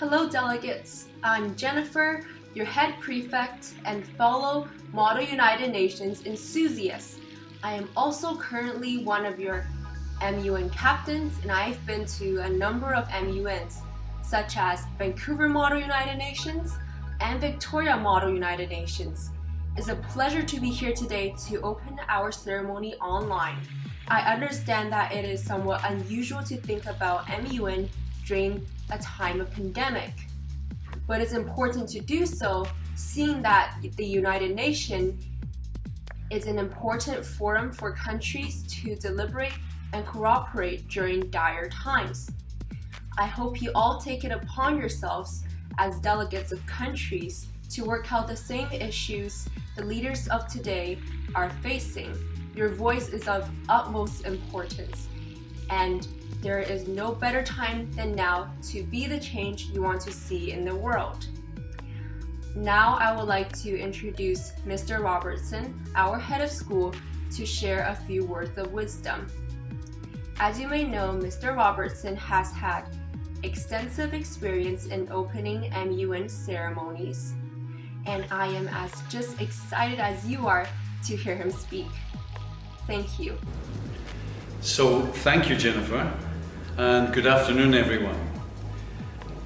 Hello delegates, I'm Jennifer, your head prefect and fellow Model United Nations enthusiast. I am also currently one of your MUN captains, and I've been to a number of MUNs, such as Vancouver Model United Nations and Victoria Model United Nations. It's a pleasure to be here today to open our ceremony online. I understand that it is somewhat unusual to think about MUN during a time of pandemic, but it's important to do so, seeing that the United Nations is an important forum for countries to deliberate and cooperate during dire times. I hope you all take it upon yourselves as delegates of countries to work out the same issues the leaders of today are facing. Your voice is of utmost importance, and there is no better time than now to be the change you want to see in the world. Now I would like to introduce Mr. Robertson, our head of school, to share a few words of wisdom. As you may know, Mr. Robertson has had extensive experience in opening MUN ceremonies, and I am as just excited as you are to hear him speak. Thank you. So, thank you, Jennifer, and good afternoon, everyone.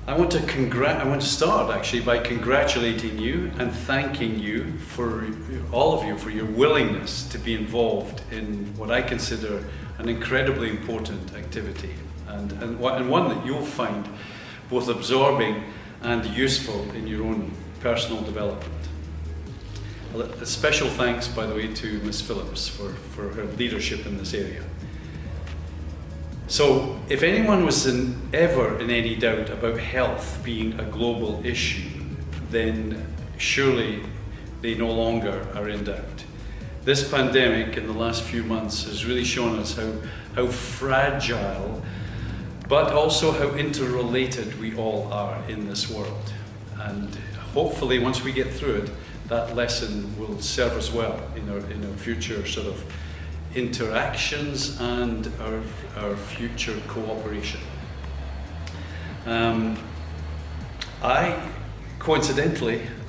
I want to start actually by congratulating you and thanking you for all of you for your willingness to be involved in what I consider an incredibly important activity, and one that you'll find both absorbing and useful in your own personal development. A special thanks, by the way, to Ms. Phillips for her leadership in this area. So, if anyone was ever in any doubt about health being a global issue, then surely they no longer are in doubt. This pandemic in the last few months has really shown us how fragile, but also how interrelated we all are in this world. And hopefully, once we get through it, that lesson will serve us well in our future sort of interactions and our future cooperation.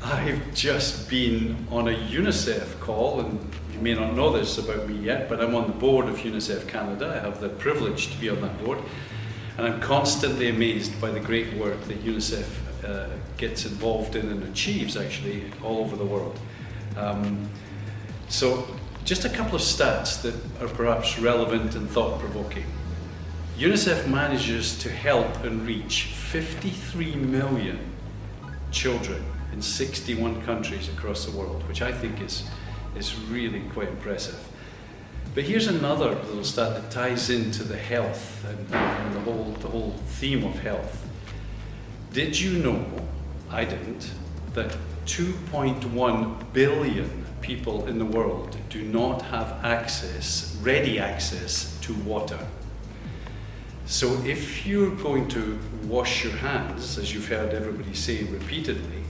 I've just been on a UNICEF call, and you may not know this about me yet, but I'm on the board of UNICEF Canada. I have the privilege to be on that board, and I'm constantly amazed by the great work that UNICEF gets involved in and achieves actually all over the world. So just a couple of stats that are perhaps relevant and thought-provoking. UNICEF manages to help and reach 53 million children in 61 countries across the world, which I think is really quite impressive. But here's another little stat that ties into the health and the whole theme of health. Did you know, I didn't, that 2.1 billion people in the world do not have ready access to water? So if you're going to wash your hands, as you've heard everybody say repeatedly,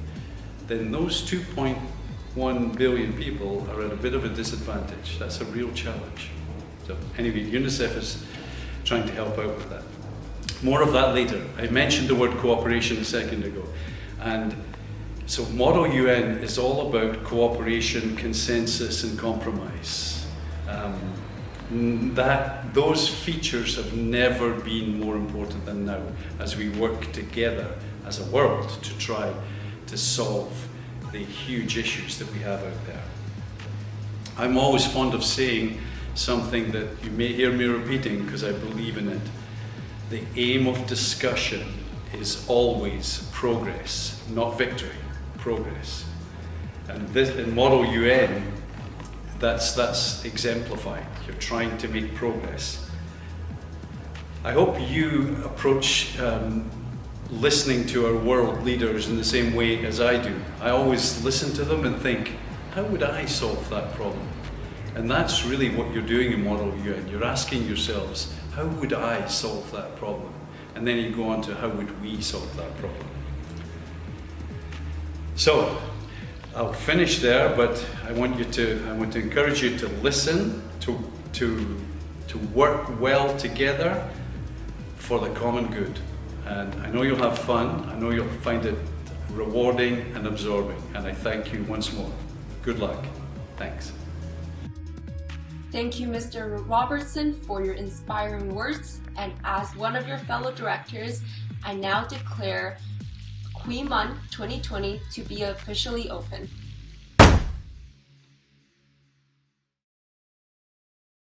then those 2.1 billion people are at a bit of a disadvantage. That's a real challenge. So anyway, UNICEF is trying to help out with that. More of that later. I mentioned the word cooperation a second ago, and so Model UN is all about cooperation, consensus and compromise. Those features have never been more important than now as we work together as a world to try to solve the huge issues that we have out there. I'm always fond of saying something that you may hear me repeating because I believe in it. The aim of discussion is always progress, not victory. Progress. And this, in Model UN, that's exemplified. You're trying to make progress. I hope you approach listening to our world leaders in the same way as I do. I always listen to them and think, how would I solve that problem? And that's really what you're doing in Model UN. You're asking yourselves, how would I solve that problem? And then you go on to how would we solve that problem? So, I'll finish there, but I want to encourage you to listen, to work well together for the common good. And I know you'll have fun. I know you'll find it rewarding and absorbing. And I thank you once more. Good luck. Thanks. Thank you, Mr. Robertson, for your inspiring words. And as one of your fellow directors, I now declare QueenMUN 2020 to be officially open.